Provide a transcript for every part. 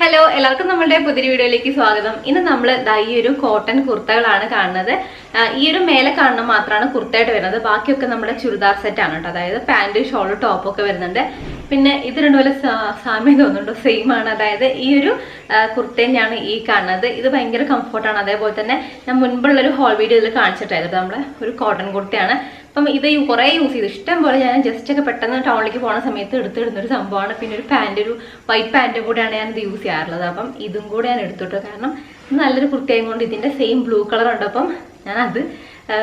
Hello എല്ലാവർക്കും നമ്മുടെ പുതിയ വീഡിയോയിലേക്ക് സ്വാഗതം. ഇന്ന് നമ്മൾ ഈ ഒരു കോട്ടൺ കുർത്തകളാണ് കാണുന്നത്. ഈ ഒരു മേലെ കാണുന്ന മാത്രമാണ് കുർത്തയായിട്ട് വരുന്നത്. ബാക്കിയൊക്കെ നമ്മുടെ ചുരിദാർ സെറ്റ് ആണ് കേട്ടോ. അതായത് പാന്റ് ഷോള് ടോപ്പൊക്കെ വരുന്നുണ്ട്. പിന്നെ ഇത് രണ്ടുപോലെ സാമ്യം തോന്നുന്നുണ്ടോ? സെയിം ആണ്. അതായത് ഈ ഒരു കുർത്ത തന്നെയാണ് ഈ കാണുന്നത്. ഇത് ഭയങ്കര കംഫർട്ടാണ്. അതേപോലെ തന്നെ ഞാൻ മുൻപുള്ളൊരു ഹോൾ വീഡിയോയിൽ കാണിച്ചിട്ടായിരുന്നു നമ്മളെ ഒരു കോട്ടൺ കുർത്തയാണ്. അപ്പം ഇത് കുറേ യൂസ് ചെയ്തു. ഇഷ്ടം പോലെ ഞാൻ ജസ്റ്റ് ഒക്കെ പെട്ടെന്ന് ടൗണിലേക്ക് പോകുന്ന സമയത്ത് എടുത്തിടുന്നൊരു സംഭവമാണ്. പിന്നെ ഒരു പാൻറ്, ഒരു വൈറ്റ് പാൻറ്റും കൂടെയാണ് ഞാൻ ഇത് യൂസ് ചെയ്യാറുള്ളത്. അപ്പം ഇതും കൂടെ ഞാൻ എടുത്തിട്ടു. കാരണം ഇത് നല്ലൊരു കുർത്തയും കൊണ്ട് ഇതിൻ്റെ സെയിം ബ്ലൂ കളർ ഉണ്ട്. അപ്പം ഞാനത്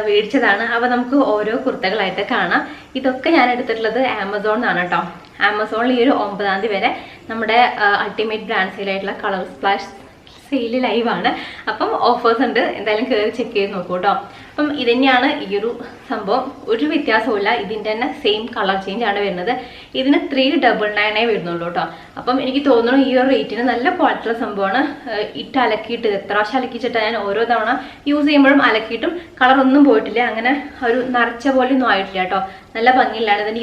മേടിച്ചതാണ്. അപ്പോൾ നമുക്ക് ഓരോ കുർത്തകളായിട്ട് കാണാം. ഇതൊക്കെ ഞാൻ എടുത്തിട്ടുള്ളത് ആമസോണിന്നാണ് കേട്ടോ. ആമസോണിൽ ഈ ഒരു 9-ാം തീയതി വരെ നമ്മുടെ അൾട്ടിമേറ്റ് ബ്രാൻഡ് സെയിലായിട്ടുള്ള കളർ സ്പ്ലാഷ് സെയിൽ ലൈവാണ്. അപ്പം ഓഫേഴ്സ് ഉണ്ട്. എന്തായാലും കയറി ചെക്ക് ചെയ്ത് നോക്കൂ കേട്ടോ. അപ്പം ഇത് തന്നെയാണ് ഈ ഒരു സംഭവം. ഒരു വ്യത്യാസവുമില്ല. ഇതിൻ്റെ തന്നെ സെയിം കളർ ചേഞ്ച് ആണ് വരുന്നത്. ഇതിന് 399 വരുന്നുള്ളൂ കേട്ടോ. അപ്പം എനിക്ക് തോന്നുന്നു ഈ ഒരു റേറ്റിന് നല്ല ക്വാളിറ്റിയുള്ള സംഭവമാണ്. ഇട്ട് അലക്കിയിട്ട് എത്ര പ്രാവശ്യം അലക്കിച്ചിട്ട് ഞാൻ ഓരോ തവണ യൂസ് ചെയ്യുമ്പോഴും അലക്കിയിട്ടും കളറൊന്നും പോയിട്ടില്ല. അങ്ങനെ ഒരു നരച്ച പോലെ ഒന്നും ആയിട്ടില്ല കേട്ടോ. നല്ല ഭംഗിയിലാണ്. ഇതിൻ്റെ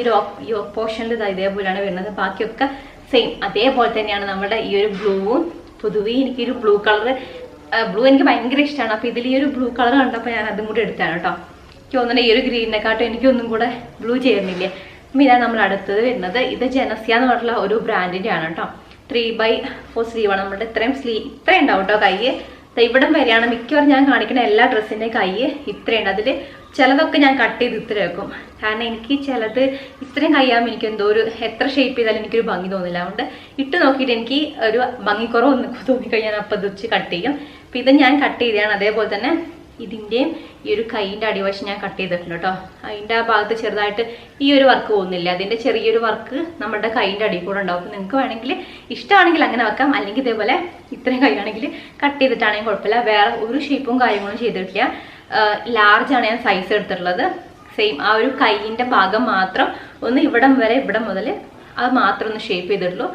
ഈ പോർഷനിൽ ഇതേപോലെയാണ് വരുന്നത്. ബാക്കിയൊക്കെ സെയിം അതേപോലെ തന്നെയാണ്. നമ്മുടെ ഈ ഒരു ബ്ലൂവും പൊതുവേ എനിക്കൊരു ബ്ലൂ എനിക്ക് ഭയങ്കര ഇഷ്ടമാണ്. അപ്പോൾ ഇതിൽ ഈ ഒരു ബ്ലൂ കളർ കണ്ടപ്പോൾ ഞാൻ അതും കൂടെ എടുത്താണ് കേട്ടോ. എനിക്ക് തോന്നുന്നത് ഈ ഒരു ഗ്രീനിനെക്കാട്ടും എനിക്കൊന്നും കൂടെ ബ്ലൂ ചേരുന്നില്ലേ. അപ്പം ഇതാണ് നമ്മൾ അടുത്തത് വരുന്നത്. ഇത് ജനസ്യ എന്ന് പറഞ്ഞിട്ടുള്ള ഒരു ബ്രാൻഡിൻ്റെ ആണ് കേട്ടോ. 3/4 സ്ലീവാണ്. നമ്മുടെ ഇത്രയും ഉണ്ടാവും കേട്ടോ. കൈ ഇവിടം വരെയാണ്. മിക്കവാറും ഞാൻ കാണിക്കുന്ന എല്ലാ ഡ്രസ്സിൻ്റെ കൈ ഇത്രയുണ്ട്. അതിൽ ചിലതൊക്കെ ഞാൻ കട്ട് ചെയ്ത് ഇത്ര വെക്കും. കാരണം എനിക്ക് ചിലത് ഇത്രയും കയ്യാകുമ്പോൾ എനിക്ക് എന്തോ ഒരു എത്ര ഷേപ്പ് ചെയ്താലും എനിക്കൊരു ഭംഗി തോന്നില്ല. അതുകൊണ്ട് ഇട്ട് നോക്കിയിട്ട് എനിക്ക് ഒരു ഭംഗിക്കുറവൊന്നും തോന്നിക്കഴിഞ്ഞാൽ അപ്പം ഇത് വെച്ച് കട്ട് ചെയ്യും. അപ്പം ഇത് ഞാൻ കട്ട് ചെയ്തതാണ്. അതേപോലെ തന്നെ ഇതിൻ്റെയും ഈ ഒരു കൈയിൻ്റെ അടിവശം ഞാൻ കട്ട് ചെയ്തിട്ടുണ്ട് കേട്ടോ. അതിൻ്റെ ആ ഭാഗത്ത് ചെറുതായിട്ട് ഈ ഒരു വർക്ക് പോകുന്നില്ല. അതിൻ്റെ ചെറിയൊരു വർക്ക് നമ്മുടെ കൈയിൻ്റെ അടിയിൽ കൂടെ ഉണ്ടാവും. അപ്പം നിങ്ങൾക്ക് വേണമെങ്കിൽ ഇഷ്ടമാണെങ്കിൽ അങ്ങനെ വെക്കാം. അല്ലെങ്കിൽ ഇതേപോലെ ഇത്രയും കൈയാണെങ്കിൽ കട്ട് ചെയ്തിട്ടാണെങ്കിൽ കുഴപ്പമില്ല. വേറെ ഒരു ഷേപ്പും കാര്യങ്ങളും ചെയ്തിട്ടില്ല. ലാർജാണ് ഞാൻ സൈസ് എടുത്തിട്ടുള്ളത്. സെയിം ആ ഒരു കൈയിൻ്റെ ഭാഗം മാത്രം ഒന്ന് ഇവിടം വരെ, ഇവിടം മുതൽ അത് മാത്രം ഒന്ന് ഷേപ്പ് ചെയ്തിട്ടുള്ളൂ.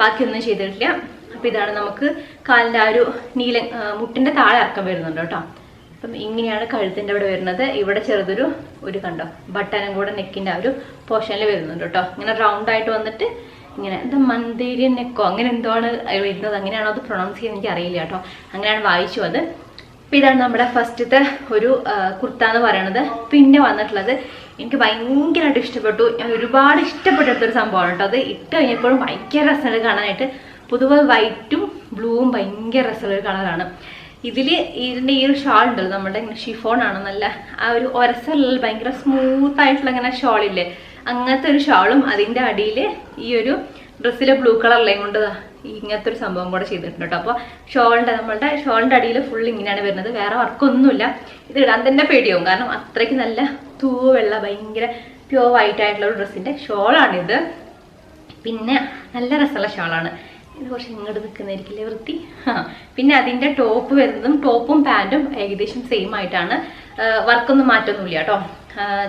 ബാക്കിയൊന്നും ചെയ്തിട്ടില്ല. അപ്പം ഇതാണ് നമുക്ക് കാലിൻ്റെ ആ ഒരു മുട്ടിൻ്റെ താഴെ ഇറക്കം വരുന്നുണ്ട് കേട്ടോ. അപ്പം ഇങ്ങനെയാണ് കഴുത്തിൻ്റെ അവിടെ വരുന്നത്. ഇവിടെ ചെറുതൊരു കണ്ടോ ബട്ടനും കൂടെ നെക്കിൻ്റെ ആ ഒരു പോർഷനിൽ വരുന്നുണ്ട് കേട്ടോ. ഇങ്ങനെ റൗണ്ട് ആയിട്ട് വന്നിട്ട് ഇങ്ങനെ എന്താ മന്തേരിയൻ നെക്കോ അങ്ങനെ എന്തോ ആണ് വരുന്നത്. അങ്ങനെയാണോ അത് പ്രൊണൗൺസ് ചെയ്യാൻ എനിക്ക് അറിയില്ല കേട്ടോ. അങ്ങനെയാണ് വായിച്ചു അത്. അപ്പം ഇതാണ് നമ്മുടെ ഫസ്റ്റത്തെ ഒരു കുർത്ത എന്ന് പറയണത്. പിന്നെ വന്നിട്ടുള്ളത് എനിക്ക് ഭയങ്കരമായിട്ട് ഇഷ്ടപ്പെട്ടു. ഞാൻ ഒരുപാട് ഇഷ്ടപ്പെട്ടെടുത്തൊരു സംഭവമാണ് കേട്ടോ. അത് ഇട്ട് കഴിഞ്ഞപ്പോഴും ഭയങ്കര രസമുള്ള കാണാനായിട്ട്. പൊതുവെ വൈറ്റും ബ്ലൂവും ഭയങ്കര രസമുള്ളൊരു കളറാണ്. ഇതിൻ്റെ ഈ ഒരു ഷാൾ ഉണ്ടല്ലോ, നമ്മുടെ ഷിഫോണാണ്. നല്ല ആ ഒരു ഒരസലുള്ള ഭയങ്കര സ്മൂത്തായിട്ടുള്ള ഇങ്ങനെ ഷാളില്ലേ, അങ്ങനത്തെ ഒരു ഷാളും അതിൻ്റെ അടിയിൽ ഈ ഒരു ഡ്രസ്സിലെ ബ്ലൂ കളറിലേയും കൊണ്ട് ഇങ്ങനത്തെ ഒരു സംഭവം കൂടെ ചെയ്തിട്ടുണ്ട് കേട്ടോ. അപ്പോൾ നമ്മളുടെ ഷോളിൻ്റെ അടിയിൽ ഫുൾ ഇങ്ങനെയാണ് വരുന്നത്. വേറെ വർക്കൊന്നുമില്ല. ഇത് ഇടാൻ തന്നെ പേടിയാവും. കാരണം അത്രയ്ക്ക് നല്ല തൂവെള്ള ഭയങ്കര പ്യുവർ വൈറ്റ് ആയിട്ടുള്ള ഒരു ഡ്രസ്സിൻ്റെ ഷോളാണിത്. പിന്നെ നല്ല രസമുള്ള ഷോളാണ്. ഇത് കുറച്ച് ഇങ്ങോട്ട് നിൽക്കുന്നതായിരിക്കില്ലേ വൃത്തി. പിന്നെ അതിൻ്റെ ടോപ്പ് വരുന്നതും ടോപ്പും പാൻറ്റും ഏകദേശം സെയിം ആയിട്ടാണ്. വർക്കൊന്നും മാറ്റമൊന്നുമില്ല കേട്ടോ.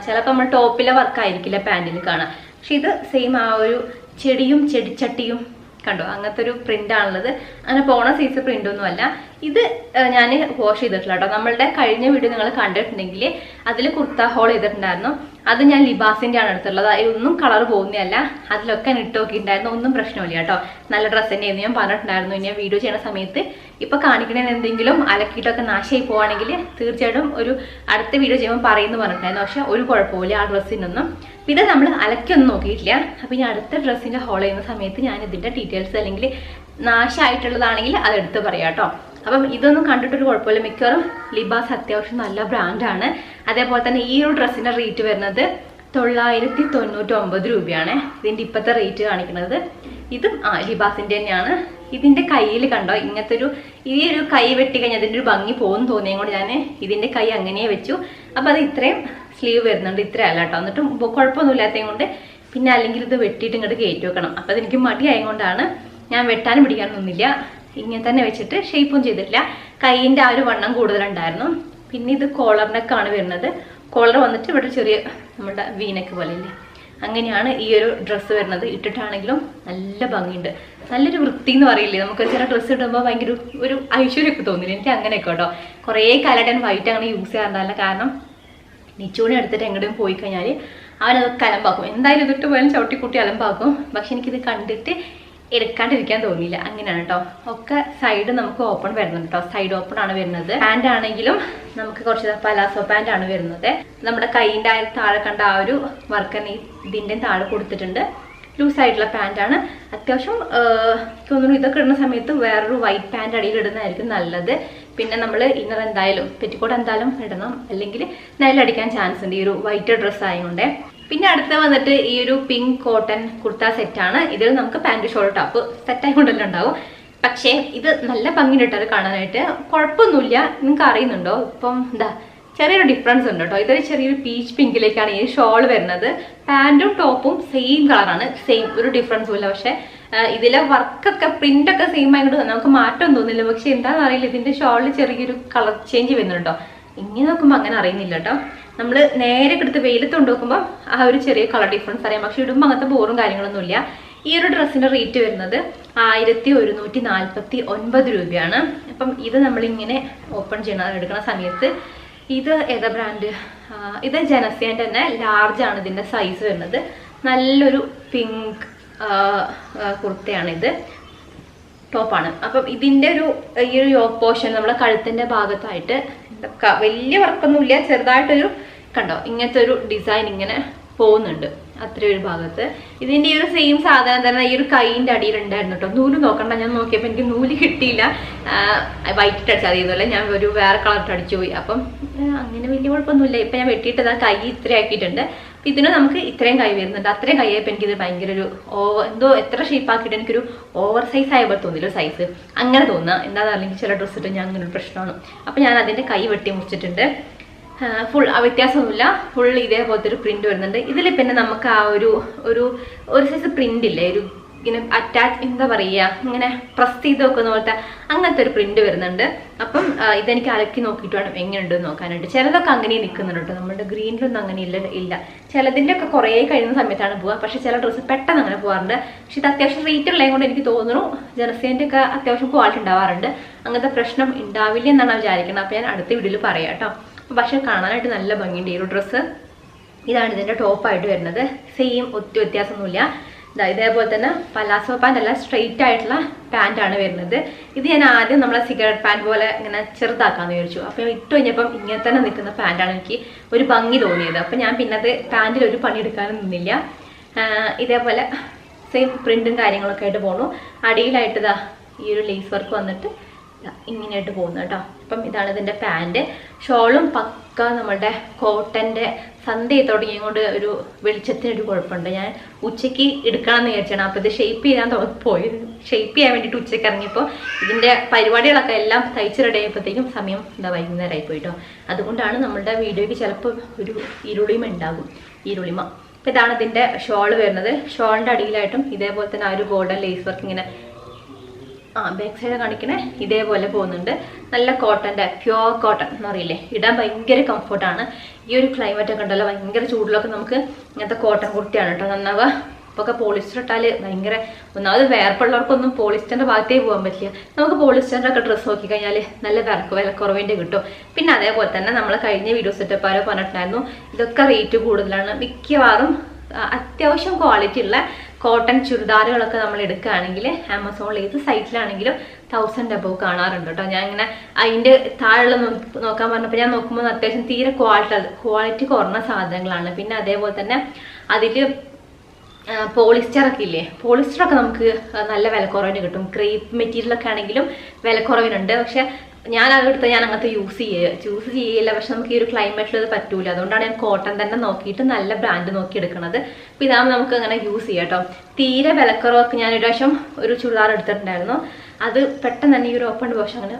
ചിലപ്പോൾ നമ്മൾ ടോപ്പിലെ വർക്കായിരിക്കില്ല പാൻറ്റിൽ കാണാം. പക്ഷെ ഇത് സെയിം ആ ഒരു ചെടിയും ചെടിച്ചട്ടിയും കണ്ടോ അങ്ങനത്തെ ഒരു പ്രിൻ്റാണുള്ളത്. അങ്ങനെ പോണ സൈസ് പ്രിൻ്റൊന്നുമല്ല. ഇത് ഞാൻ വാഷ് ചെയ്തിട്ടില്ല കേട്ടോ. നമ്മളുടെ കഴിഞ്ഞ വീഡിയോ നിങ്ങൾ കണ്ടിട്ടുണ്ടെങ്കിൽ അതിൽ കുർത്ത ഹോൾ ചെയ്തിട്ടുണ്ടായിരുന്നു. അത് ഞാൻ ലിബാസിൻ്റെ ആണ് എടുത്തുള്ളത്. അതിലൊന്നും കളർ പോകുന്നതല്ല. അതിലൊക്കെ ഞാൻ ഇട്ട് നോക്കിയിട്ടുണ്ടായിരുന്നു. ഒന്നും പ്രശ്നമില്ല കേട്ടോ. നല്ല ഡ്രസ്സ് തന്നെയായിരുന്നു. ഞാൻ പറഞ്ഞിട്ടുണ്ടായിരുന്നു ഇനി വീഡിയോ ചെയ്യുന്ന സമയത്ത് ഇപ്പോൾ കാണിക്കണേന് എന്തെങ്കിലും അലക്കിയിട്ടൊക്കെ നാശമായി പോവുകയാണെങ്കിൽ തീർച്ചയായിട്ടും ഒരു അടുത്ത വീഡിയോ ചെയ്യുമ്പോൾ പറയുമെന്ന് പറഞ്ഞിട്ടുണ്ടായിരുന്നു. പക്ഷെ ഒരു കുഴപ്പമില്ല ആ ഡ്രസ്സിനൊന്നും. ഇത് നമ്മൾ അലക്കിയൊന്നും നോക്കിയിട്ടില്ല. അപ്പോൾ ഇനി അടുത്ത ഡ്രസ്സിൻ്റെ ഹോൾ ചെയ്യുന്ന സമയത്ത് ഞാൻ ഇതിൻ്റെ ഡീറ്റെയിൽസ് അല്ലെങ്കിൽ നാശമായിട്ടുള്ളതാണെങ്കിൽ അതെടുത്ത് പറയാം കേട്ടോ. അപ്പം ഇതൊന്നും കണ്ടിട്ടൊരു കുഴപ്പമില്ല. മിക്കവാറും ലിബാസ് അത്യാവശ്യം നല്ല ബ്രാൻഡാണ്. അതേപോലെ തന്നെ ഈ ഒരു ഡ്രസ്സിൻ്റെ റേറ്റ് വരുന്നത് 999 രൂപയാണ്. ഇതിൻ്റെ ഇപ്പോഴത്തെ റേറ്റ് കാണിക്കുന്നത്. ഇതും ലിബാസിൻ്റെ തന്നെയാണ്. ഇതിൻ്റെ കയ്യിൽ കണ്ടോ ഇങ്ങനത്തെ ഈ ഒരു കൈ വെട്ടി കഴിഞ്ഞാൽ അതിൻ്റെ ഒരു ഭംഗി പോകുന്നു തോന്നിയും കൊണ്ട് ഞാൻ ഇതിൻ്റെ കൈ അങ്ങനെ വെച്ചു. അപ്പോൾ അത് ഇത്രയും സ്ലീവ് വരുന്നുണ്ട്. ഇത്രയല്ല കേട്ടോ. എന്നിട്ടും കുഴപ്പമൊന്നുമില്ലാത്തതും കൊണ്ട് പിന്നെ അല്ലെങ്കിൽ ഇത് വെട്ടിയിട്ട് ഇങ്ങോട്ട് കയറ്റി വെക്കണം. അപ്പോൾ അതെനിക്ക് മടിയായതുകൊണ്ടാണ് ഞാൻ വെട്ടാനും പിടിക്കാനൊന്നുമില്ല. ഇങ്ങനെ തന്നെ വെച്ചിട്ട് ഷേപ്പും ചെയ്തിട്ടില്ല. കൈയിൻ്റെ ആ ഒരു വണ്ണം കൂടുതലുണ്ടായിരുന്നു. പിന്നെ ഇത് കോളറിനൊക്കെയാണ് വരുന്നത്. കോളർ വന്നിട്ട് ഇവിടെ ചെറിയ നമ്മുടെ വീനക്ക് പോലെ ഇല്ലേ, അങ്ങനെയാണ് ഈ ഒരു ഡ്രസ്സ് വരുന്നത്. ഇട്ടിട്ടാണെങ്കിലും നല്ല ഭംഗിയുണ്ട്. നല്ലൊരു വൃത്തി എന്ന് പറയില്ലേ, നമുക്ക് ചില ഡ്രസ്സ് ഇടുമ്പോൾ ഭയങ്കര ഒരു ഐശ്വര്യമൊക്കെ തോന്നില്ല. എനിക്ക് അങ്ങനെയൊക്കെ കേട്ടോ. കുറേ കാലമായിട്ട് ഞാൻ വൈറ്റ് അങ്ങനെ യൂസ് ചെയ്യാറുണ്ടല്ല. കാരണം നിച്ചൂണി എടുത്തിട്ട് എങ്ങോട്ടും പോയി കഴിഞ്ഞാൽ അവനത് അലമ്പാക്കും. എന്തായാലും ഇതിട്ട് പോയാലും ചവിട്ടിക്കുട്ടി അലമ്പാക്കും. പക്ഷെ എനിക്കിത് കണ്ടിട്ട് എടുക്കാണ്ടിരിക്കാൻ തോന്നിയില്ല. അങ്ങനെയാണ് കേട്ടോ. ഒക്കെ സൈഡ് നമുക്ക് ഓപ്പൺ വരുന്നുണ്ട് കേട്ടോ. സൈഡ് ഓപ്പൺ ആണ് വരുന്നത്. പാന്റ് ആണെങ്കിലും നമുക്ക് കുറച്ച് പലാസോ പാന്റ് ആണ് വരുന്നത്. നമ്മുടെ കൈയിൻ്റെ താഴെ കണ്ട ആ ഒരു വർക്ക് തന്നെ ഇതിൻ്റെ താഴെ കൊടുത്തിട്ടുണ്ട്. ലൂസ് ആയിട്ടുള്ള പാൻറ്റാണ്. അത്യാവശ്യം തോന്നുന്നു ഇതൊക്കെ ഇടുന്ന സമയത്ത് വേറൊരു വൈറ്റ് പാൻറ് അടിയിൽ ഇടുന്നതായിരിക്കും നല്ലത്. പിന്നെ നമ്മൾ ഇന്നർ എന്തായാലും പെറ്റിക്കോട്ട് എന്തായാലും ഇടണം, അല്ലെങ്കിൽ നിലടിക്കാൻ ചാൻസ് ഉണ്ട് ഈ ഒരു വൈറ്റ് ഡ്രസ്സ് ആയതുകൊണ്ട്. പിന്നെ അടുത്ത് വന്നിട്ട് ഈ ഒരു പിങ്ക് കോട്ടൺ കുർത്ത സെറ്റാണ്. ഇതിൽ നമുക്ക് പാൻറ് ഷോൾ ടോപ്പ് സെറ്റായിക്കൊണ്ടല്ലോ ഉണ്ടാവും. പക്ഷേ ഇത് നല്ല ഭംഗിയിട്ടാണ് കാണാനായിട്ട്. കുഴപ്പമൊന്നുമില്ല. നിങ്ങൾക്ക് അറിയുന്നുണ്ടോ ഇപ്പം എന്താ ചെറിയൊരു ഡിഫറൻസ് ഉണ്ട് കേട്ടോ. ഇതൊരു ചെറിയൊരു പീച്ച് പിങ്കിലേക്കാണ് ഈ ഷോൾ വരുന്നത്. പാൻറ്റും ടോപ്പും സെയിം കളറാണ്, സെയിം ഒരു ഡിഫറൻസും ഇല്ല. പക്ഷെ ഇതിലെ വർക്കൊക്കെ പ്രിന്റൊക്കെ സെയിം ആയതുകൊണ്ട് നമുക്ക് മാറ്റം തോന്നില്ല. പക്ഷെ എന്താണെന്ന് അറിയില്ല, ഇതിന്റെ ഷോളിൽ ചെറിയൊരു കളർ ചേഞ്ച് വരുന്നുണ്ടോ. ഇങ്ങനെ നോക്കുമ്പോൾ അങ്ങനെ അറിയുന്നില്ല കേട്ടോ. നമ്മൾ നേരെ എടുത്ത് വെയിലത്ത് കൊണ്ടുനോക്കുമ്പോൾ ആ ഒരു ചെറിയ കളർ ഡിഫറൻസ് അറിയാം. പക്ഷെ ഇടുമ്പോൾ അങ്ങനത്തെ ബോറും കാര്യങ്ങളൊന്നുമില്ല. ഈ ഒരു ഡ്രസ്സിന്റെ റേറ്റ് വരുന്നത് 1149 രൂപയാണ്. അപ്പം ഇത് നമ്മളിങ്ങനെ ഓപ്പൺ ചെയ്യണം എടുക്കുന്ന സമയത്ത് ഇത് ഏതാ ബ്രാൻഡ്? ഇത് ജനസേൻ്റെ തന്നെ ലാർജ് ആണ് ഇതിന്റെ സൈസ് വരുന്നത്. നല്ലൊരു പിങ്ക് കുർത്തയാണിത്, ടോപ്പാണ്. അപ്പം ഇതിന്റെ ഈ ഒരു യോക്ക് പോർഷൻ നമ്മളെ കഴുത്തിന്റെ ഭാഗത്തായിട്ട് വലിയ വർക്കൊന്നുമില്ല, ചെറുതായിട്ടൊരു കണ്ടോ ഇങ്ങനത്തെ ഒരു ഡിസൈൻ ഇങ്ങനെ പോകുന്നുണ്ട് അത്രയൊരു ഭാഗത്ത്. ഇതിന്റെ ഈ ഒരു സെയിം സാധനം തന്നെ ഈ ഒരു കൈയിന്റെ അടിയിൽ ഉണ്ടായിരുന്നു കേട്ടോ. നൂല് നോക്കണ്ട, ഞാൻ നോക്കിയപ്പോൾ എനിക്ക് നൂല് കിട്ടിയില്ല. വൈറ്റ് അടിച്ചാൽ അറിയുന്നില്ല, ഞാൻ ഒരു വേറെ കളർ അടിച്ചു പോയി. അപ്പം അങ്ങനെ വലിയ കുഴപ്പമൊന്നുമില്ല. ഇപ്പം ഞാൻ വെട്ടിയിട്ട് ആ കൈ ഇത്ര ആക്കിയിട്ടുണ്ട്. ഇതിന് നമുക്ക് ഇത്രയും കൈ വരുന്നുണ്ട്. അത്രയും കൈ ആയപ്പോൾ എനിക്കിത് ഭയങ്കര ഒരു എന്തോ എത്ര ഷേപ്പാക്കിയിട്ട് എനിക്കൊരു ഓവർ സൈസ് ആയപ്പോൾ തോന്നില്ല സൈസ് അങ്ങനെ തോന്നുക. എന്താണെന്ന് അല്ലെങ്കിൽ ചില ഡ്രസ്സ് ഇട്ട് ഞാൻ അങ്ങനെ ഒരു പ്രശ്നമാണ്. അപ്പം ഞാൻ അതിൻ്റെ കൈ വെട്ടി മുറിച്ചിട്ടുണ്ട്. ഫുൾ വ്യത്യാസമൊന്നുമില്ല, ഫുൾ ഇതേപോലത്തെ ഒരു പ്രിന്റ് വരുന്നുണ്ട്. ഇതിൽ പിന്നെ നമുക്ക് ആ ഒരു സൈസ് പ്രിന്റ് ഇല്ലേ, ഒരു ഇങ്ങനെ അറ്റാച്ച് എന്താ പറയുക, ഇങ്ങനെ പ്രസ് ചെയ്ത് വെക്കുന്ന പോലത്തെ അങ്ങനത്തെ ഒരു പ്രിന്റ് വരുന്നുണ്ട്. അപ്പം ഇതെനിക്ക് അലക്കി നോക്കിയിട്ട് വേണം എങ്ങനെയുണ്ടെന്ന് നോക്കാനായിട്ട്. ചിലതൊക്കെ അങ്ങനെ നിൽക്കുന്നുണ്ട് കേട്ടോ. നമ്മുടെ ഗ്രീനിലൊന്നും അങ്ങനെ ഇല്ല. ചിലതിൻ്റെ ഒക്കെ കുറേ കഴിയുന്ന സമയത്താണ് പോവുക. പക്ഷെ ചില ഡ്രസ്സ് പെട്ടെന്ന് അങ്ങനെ പോകാറുണ്ട്. പക്ഷെ ഇത് അത്യാവശ്യം റേറ്റ് ഉള്ളത് കൊണ്ട് എനിക്ക് തോന്നുന്നു ജനസേൻ്റെ ഒക്കെ അത്യാവശ്യം ക്വാളിറ്റി ഉണ്ടാവാറുണ്ട്. അങ്ങനത്തെ പ്രശ്നം ഉണ്ടാവില്ല എന്നാണ് വിചാരിക്കുന്നത്. അപ്പം ഞാൻ അടുത്ത വീഡിയോയിൽ പറയാം കേട്ടോ. പക്ഷെ കാണാനായിട്ട് നല്ല ഭംഗിയുണ്ട് ഈ ഒരു ഡ്രസ്സ്. ഇതാണ് ഇതിൻ്റെ ടോപ്പായിട്ട് വരുന്നത്. സെയിം ഒത്തിരി വ്യത്യാസമൊന്നുമില്ല. ഇതേപോലെ തന്നെ പലാസോ പാൻറ് അല്ല, സ്ട്രെയിറ്റ് ആയിട്ടുള്ള പാൻറ്റാണ് വരുന്നത്. ഇത് ഞാൻ ആദ്യം നമ്മളെ സിഗരറ്റ് പാൻറ് പോലെ ഇങ്ങനെ ചെറുതാക്കാന്ന് വിചാരിച്ചു. അപ്പം ഇട്ട് കഴിഞ്ഞപ്പം ഇങ്ങനെ തന്നെ നിൽക്കുന്ന പാൻറ്റാണ് എനിക്ക് ഒരു ഭംഗി തോന്നിയത്. അപ്പം ഞാൻ പിന്നെ അത് പാൻറ്റിൽ ഒരു പണിയെടുക്കാനും നിന്നില്ല. ഇതേപോലെ സെയിം പ്രിന്റും കാര്യങ്ങളൊക്കെ ആയിട്ട് പോണു. അടിയിലായിട്ട് ഇതാ ഈ ഒരു ലേസ് വർക്ക് വന്നിട്ട് ഇങ്ങനെയായിട്ട് പോകുന്നു കേട്ടോ. അപ്പം ഇതാണ് ഇതിൻ്റെ പാൻറ്. ഷോളും പക്ക നമ്മളുടെ കോട്ടൻ്റെ സന്ധ്യ തുടങ്ങിയ കൊണ്ട് ഒരു വെളിച്ചത്തിനൊരു കുഴപ്പമുണ്ട്. ഞാൻ ഉച്ചയ്ക്ക് എടുക്കണമെന്ന് വിചാരിച്ചാണ്. അപ്പോൾ ഇത് ഷേപ്പ് ചെയ്യാൻ പോയത്. ഷേപ്പ് ചെയ്യാൻ വേണ്ടിയിട്ട് ഉച്ചയ്ക്ക് ഇറങ്ങിയപ്പോൾ ഇതിൻ്റെ പരിപാടികളൊക്കെ എല്ലാം തയ്ച്ച് റെഡി ആയപ്പോഴത്തേക്കും സമയം വൈകുന്നേരമായി പോയിട്ടോ. അതുകൊണ്ടാണ് നമ്മളുടെ വീഡിയോയ്ക്ക് ചിലപ്പോൾ ഒരു ഇരുളിമ ഉണ്ടാകും, ഇരുളിമ. അപ്പോൾ ഇതാണ് ഇതിൻ്റെ ഷോള് വരുന്നത്. ഷോളിൻ്റെ അടിയിലായിട്ടും ഇതേപോലെ തന്നെ ആ ഒരു ഗോൾഡൻ ലേസ് വർക്ക് ഇങ്ങനെ ബാക്ക് സൈഡ് കാണിക്കണേ ഇതേപോലെ പോകുന്നുണ്ട്. നല്ല കോട്ടൻ്റെ പ്യോർ കോട്ടൺ എന്ന് പറയില്ലേ, ഇടാൻ ഭയങ്കര കംഫർട്ടാണ്. ഈ ഒരു ക്ലൈമറ്റ് ഒക്കെ ഉണ്ടല്ലോ, ഭയങ്കര ചൂടിലൊക്കെ നമുക്ക് ഇങ്ങനത്തെ കോട്ടൺ കുർത്തിയാണ് കേട്ടോ നന്നാവുക. ഇപ്പോൾ പോളിസ്റ്റർ ഇട്ടാൽ ഭയങ്കര ഒന്നാമത് വേർപ്പുള്ളവർക്കൊന്നും പോളിസ്റ്ററിൻ്റെ ഭാഗത്തേക്ക് പോകാൻ പറ്റില്ല. നമുക്ക് പോളിസ്റ്ററിൻ്റെ ഒക്കെ ഡ്രസ്സ് നോക്കി കഴിഞ്ഞാൽ നല്ല വിലക്കുറവിൻ്റെ കിട്ടും. പിന്നെ അതേപോലെ തന്നെ നമ്മൾ കഴിഞ്ഞ വീഡിയോസ് ഇട്ടപ്പോൾ പറഞ്ഞിട്ടുണ്ടായിരുന്നു ഇതൊക്കെ റേറ്റ് കൂടുതലാണ്. മിക്കവാറും അത്യാവശ്യം ക്വാളിറ്റി ഉള്ള കോട്ടൺ ചുരിദാറുകളൊക്കെ നമ്മൾ എടുക്കുകയാണെങ്കിൽ ആമസോണിൽ ഏത് സൈറ്റിലാണെങ്കിലും 1000 above കാണാറുണ്ട് കേട്ടോ. ഞാൻ ഇങ്ങനെ അതിൻ്റെ താഴെ നോക്കാൻ പറഞ്ഞപ്പോൾ ഞാൻ നോക്കുമ്പോൾ അത്യാവശ്യം തീരെ ക്വാളിറ്റി കുറഞ്ഞ സാധനങ്ങളാണ്. പിന്നെ അതേപോലെ തന്നെ അതിൽ പോളിസ്റ്ററൊക്കെ ഇല്ലേ, പോളിസ്റ്ററൊക്കെ നമുക്ക് നല്ല വിലക്കുറവിന് കിട്ടും. ക്രേപ്പ് മെറ്റീരിയലൊക്കെ ആണെങ്കിലും വിലക്കുറവിനുണ്ട്. പക്ഷെ ഞാൻ അതെടുത്ത് ഞാൻ അങ്ങനത്തെ ചൂസ് ചെയ്യില്ല. പക്ഷെ നമുക്ക് ഈ ഒരു ക്ലൈമറ്റിൽ അത് പറ്റൂല. അതുകൊണ്ടാണ് ഞാൻ കോട്ടൺ തന്നെ നോക്കിയിട്ട് നല്ല ബ്രാൻഡ് നോക്കി എടുക്കുന്നത്. അപ്പോൾ ഇതാകുമ്പോൾ നമുക്ക് അങ്ങനെ യൂസ് ചെയ്യാം കേട്ടോ. തീരെ വിലക്കുറവൊക്കെ ഞാൻ ഒരു പ്രാവശ്യം ഒരു ചുരിദാർ എടുത്തിട്ടുണ്ടായിരുന്നു. അത് പെട്ടെന്ന് തന്നെ ഈ ഒരു ഓപ്പൺ വാഷ് അങ്ങനെ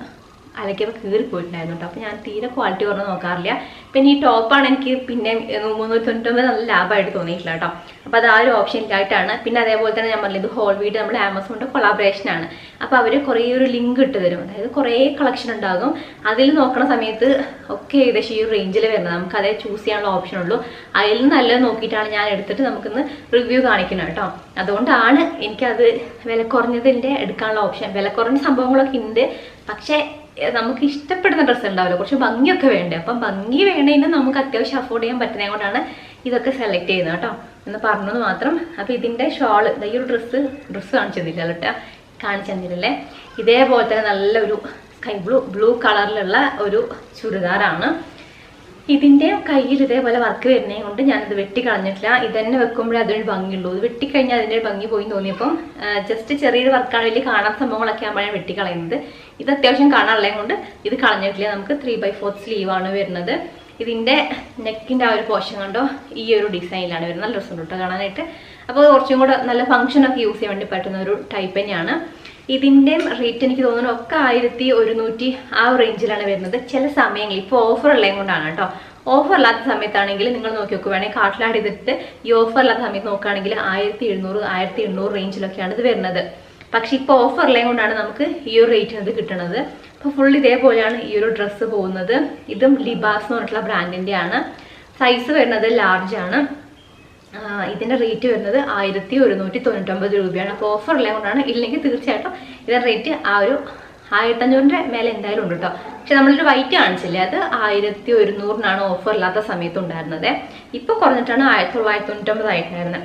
അലക്കിയപ്പോൾ കീറിപ്പോയിട്ടുണ്ടായിരുന്നു കേട്ടോ. അപ്പോൾ ഞാൻ തീരെ ക്വാളിറ്റി കുറഞ്ഞ് നോക്കാറില്ല. പിന്നെ ഈ ടോപ്പാണ് എനിക്ക് പിന്നെ 399 നല്ല ലാഭമായിട്ട് തോന്നിയിട്ടില്ല കേട്ടോ. അപ്പോൾ അത് ആ ഒരു ഓപ്ഷൻ ഇല്ലായിട്ടാണ്. പിന്നെ അതേപോലെ തന്നെ ഞാൻ പറഞ്ഞത് ഇത് ഹോൾ വീട് നമ്മൾ ആമസോണിൻ്റെ കൊളാബറേഷനാണ്. അപ്പോൾ അവർ കുറേ ഒരു ലിങ്ക് ഇട്ട് തരും. അതായത് കുറേ കളക്ഷൻ ഉണ്ടാകും. അതിൽ നോക്കുന്ന സമയത്ത് ഒക്കെ ഏകദേശം ഈ ഒരു റേഞ്ചിൽ വരുന്നത്. നമുക്ക് അതേ ചൂസ് ചെയ്യാനുള്ള ഓപ്ഷൻ ഉള്ളൂ. അതിൽ നല്ലത് നോക്കിയിട്ടാണ് ഞാൻ എടുത്തിട്ട് നമുക്കിന്ന് റിവ്യൂ കാണിക്കുന്നത് കേട്ടോ. അതുകൊണ്ടാണ് എനിക്കത് വില കുറഞ്ഞതിൻ്റെ എടുക്കാനുള്ള ഓപ്ഷൻ. വില കുറഞ്ഞ സംഭവങ്ങളൊക്കെ ഉണ്ട്. പക്ഷേ നമുക്ക് ഇഷ്ടപ്പെടുന്ന ഡ്രസ്സ് ഉണ്ടാവില്ല, കുറച്ച് ഭംഗിയൊക്കെ വേണ്ടേ. അപ്പം ഭംഗി വേണേന് നമുക്ക് അത്യാവശ്യം അഫോർഡ് ചെയ്യാൻ പറ്റുന്നത് കൊണ്ടാണ് ഇതൊക്കെ സെലക്ട് ചെയ്യുന്നത് കേട്ടോ എന്ന് പറഞ്ഞത് മാത്രം. അപ്പോൾ ഇതിൻ്റെ ഷോള് ഈ ഒരു ഡ്രസ്സ് കാണിച്ചു തന്നില്ല കേട്ടോ, കാണിച്ചു തന്നില്ലല്ലേ. ഇതേപോലെ തന്നെ നല്ലൊരു സ്കൈ ബ്ലൂ കളറിലുള്ള ഒരു ചുരിദാറാണ്. ഇതിൻ്റെ കയ്യിൽ ഇതേപോലെ വർക്ക് വരുന്നതും കൊണ്ട് ഞാനത് വെട്ടിക്കളഞ്ഞിട്ടില്ല. ഇതന്നെ വെക്കുമ്പോഴേ അതൊരു ഭംഗിയുള്ളൂ. ഇത് വെട്ടിക്കഴിഞ്ഞാൽ അതിൻ്റെ ഒരു ഭംഗി പോയി തോന്നിയപ്പം ജസ്റ്റ് ചെറിയൊരു വർക്കാണ്, വലിയ കാണാത്ത സംഭവങ്ങളൊക്കെ ആകുമ്പോഴാണ് വെട്ടിക്കളയുന്നത്. ഇത് അത്യാവശ്യം കാണാനുള്ളത് കൊണ്ട് ഇത് കളഞ്ഞിട്ടില്ല. നമുക്ക് 3/4 സ്ലീവാണ് വരുന്നത്. ഇതിൻ്റെ നെക്കിൻ്റെ ആ ഒരു പോർഷൻ കണ്ടോ ഈ ഒരു ഡിസൈനിലാണ് വരുന്നത്. നല്ല രസമുണ്ട് കേട്ടോ കാണാനായിട്ട്. അപ്പോൾ കുറച്ചും കൂടെ നല്ല ഫംഗ്ഷനൊക്കെ യൂസ് ചെയ്യാൻ വേണ്ടി പറ്റുന്ന ഒരു ടൈപ്പ് തന്നെയാണ്. ഇതിൻ്റെ റേറ്റ് എനിക്ക് തോന്നുന്നു ഒക്കെ 1100 ആ റേഞ്ചിലാണ് വരുന്നത്. ചില സമയങ്ങളിൽ ഇപ്പോൾ ഓഫർ ഉള്ളത് കൊണ്ടാണ് കേട്ടോ. ഓഫർ അല്ലാത്ത സമയത്താണെങ്കിൽ നിങ്ങൾ നോക്കി നോക്കുക, വേണമെങ്കിൽ കാർട്ടിൽ ആഡ് ചെയ്തിട്ട് ഈ ഓഫർ അല്ലാത്ത സമയത്ത് നോക്കുകയാണെങ്കിൽ 1700 1800 റേഞ്ചിലൊക്കെയാണ് ഇത് വരുന്നത്. പക്ഷെ ഇപ്പോൾ ഓഫർ ഉള്ളത് കൊണ്ടാണ് നമുക്ക് ഈ ഒരു റേറ്റിന് ഇത് കിട്ടുന്നത്. അപ്പോൾ ഫുൾ ഇതേപോലെയാണ് ഈ ഒരു ഡ്രസ്സ് പോകുന്നത്. ഇതും ലിബാസ് എന്ന് പറഞ്ഞിട്ടുള്ള ബ്രാൻഡിൻ്റെ ആണ്. സൈസ് വരുന്നത് ലാർജ് ആണ്. ഇതിൻ്റെ റേറ്റ് വരുന്നത് 1199 രൂപയാണ്. അപ്പോൾ ഓഫർ ഉള്ളത് കൊണ്ടാണ്. ഇല്ലെങ്കിൽ തീർച്ചയായിട്ടും ഇതിൻ്റെ റേറ്റ് ആ ഒരു 1500 മേലെ എന്തായാലും ഉണ്ട് കേട്ടോ. പക്ഷെ നമ്മളൊരു വൈറ്റ് കാണിച്ചില്ലേ, അത് 1100 ഓഫർ ഇല്ലാത്ത സമയത്ത് ഉണ്ടായിരുന്നത്. ഇപ്പോൾ കുറഞ്ഞിട്ടാണ് 1999 ആയിട്ടായിരുന്നത്.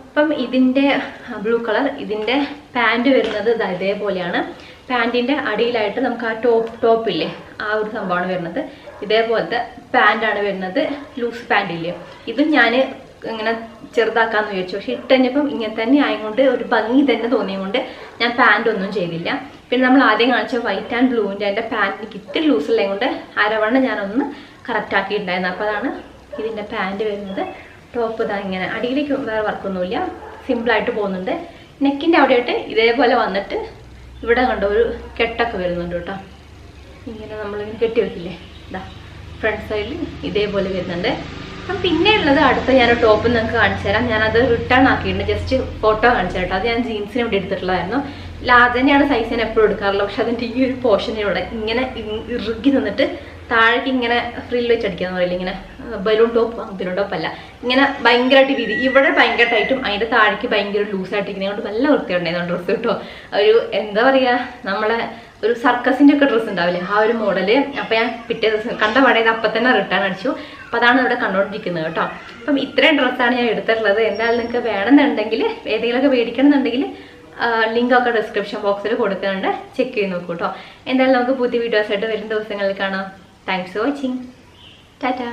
അപ്പം ഇതിൻ്റെ ബ്ലൂ കളർ, ഇതിൻ്റെ പാൻറ് വരുന്നത് ഇതേപോലെയാണ്. പാൻറ്റിൻ്റെ അടിയിലായിട്ട് നമുക്ക് ആ ടോപ്പില്ലേ ആ ഒരു സംഭവമാണ് വരുന്നത്. ഇതേപോലത്തെ പാൻറ്റാണ് വരുന്നത്, ലൂസ് പാൻറ് ഇല്ലേ. ഇതും ഞാൻ ഇങ്ങനെ ചെറുതാക്കാന്ന് വിചാരിച്ചു. പക്ഷെ ഇട്ടഞ്ഞപ്പം ഇങ്ങനെ തന്നെ ആയതുകൊണ്ട് ഒരു ഭംഗി തന്നെ തോന്നിയതുകൊണ്ട് ഞാൻ പാൻറ് ഒന്നും ചെയ്തില്ല. പിന്നെ നമ്മൾ ആദ്യം കാണിച്ച വൈറ്റ് ആൻഡ് ബ്ലൂവിൻ്റെ എൻ്റെ പാൻറ്റിന് കിറ്റ് ലൂസ് ഉള്ളത് കൊണ്ട് അരവണ്ണം ഞാനൊന്ന് കറക്റ്റ് ആക്കിയിട്ടുണ്ടായിരുന്നു. അപ്പോൾ അതാണ് ഇതിൻ്റെ പാൻറ് വരുന്നത്. ടോപ്പ് ഇതാ ഇങ്ങനെ അടിയിലേക്ക് വേറെ വർക്കൊന്നുമില്ല, സിമ്പിളായിട്ട് പോകുന്നുണ്ട്. നെക്കിൻ്റെ അവിടെയായിട്ട് ഇതേപോലെ വന്നിട്ട് ഇവിടെ കണ്ടോ ഒരു കെട്ടൊക്കെ വരുന്നുണ്ട് കേട്ടോ. ഇങ്ങനെ നമ്മളിങ്ങനെ കെട്ടി വെക്കില്ലേ, ഇതാ ഫ്രണ്ട് സൈഡിൽ ഇതേപോലെ വരുന്നുണ്ട്. അപ്പം പിന്നെ ഉള്ളത് അടുത്ത ഞാൻ ടോപ്പ് നിങ്ങൾക്ക് കാണിച്ചു തരാം. ഞാനത് റിട്ടേൺ ആക്കിയിട്ടുണ്ട്, ജസ്റ്റ് ഫോട്ടോ കാണിച്ചു കേട്ടോ. അത് ഞാൻ ജീൻസിന് വേണ്ടി എടുത്തിട്ടുള്ളതായിരുന്നു. ലാർജ് തന്നെയാണ് സൈസ് ഞാൻ എപ്പോഴും എടുക്കാറുള്ളത്. പക്ഷെ അതിൻ്റെ ഈ ഒരു പോർഷനിലൂടെ ഇങ്ങനെ ഇറുകി നിന്നിട്ട് താഴേക്ക് ഇങ്ങനെ ഫ്രിൽ വെച്ച് അടിക്കാന്ന് പറയില്ല, ഇങ്ങനെ ബലൂൺ ടോപ്പ് അല്ല, ഇങ്ങനെ ഭയങ്കരമായിട്ട് വീതി ഇവിടെ ഭയങ്കര ടൈറ്റും അതിൻ്റെ താഴേക്ക് ഭയങ്കര ലൂസായിട്ടിരിക്കുന്നത് കൊണ്ട് നല്ല വൃത്തിയുണ്ടായിരുന്നു ഡ്രസ്സ് കേട്ടോ. ഒരു എന്താ പറയുക, നമ്മളെ ഒരു സർക്കസിൻ്റെ ഒക്കെ ഡ്രസ്സ് ഉണ്ടാവില്ലേ ആ ഒരു മോഡല്. അപ്പം ഞാൻ പിറ്റേ ദിവസം കണ്ട പടയത് അപ്പം തന്നെ റിട്ടേൺ അടിച്ചു. അപ്പം അതാണ് ഇവിടെ കണ്ടുകൊണ്ടിരിക്കുന്നത് കേട്ടോ. അപ്പം ഇത്രയും ഡ്രസ്സാണ് ഞാൻ എടുത്തിട്ടുള്ളത്. എന്തായാലും നിങ്ങൾക്ക് വേണമെന്നുണ്ടെങ്കിൽ ഏതെങ്കിലുമൊക്കെ മേടിക്കണമെന്നുണ്ടെങ്കിൽ ലിങ്കൊക്കെ ഡിസ്ക്രിപ്ഷൻ ബോക്സിൽ കൊടുക്കുന്നുണ്ട്, ചെക്ക് ചെയ്ത് നോക്കൂ കേട്ടോ. എന്തായാലും നമുക്ക് പുതിയ വീഡിയോസായിട്ട് വരും ദിവസങ്ങളിൽ കാണാം. Thanks for watching. ടാറ്റാ.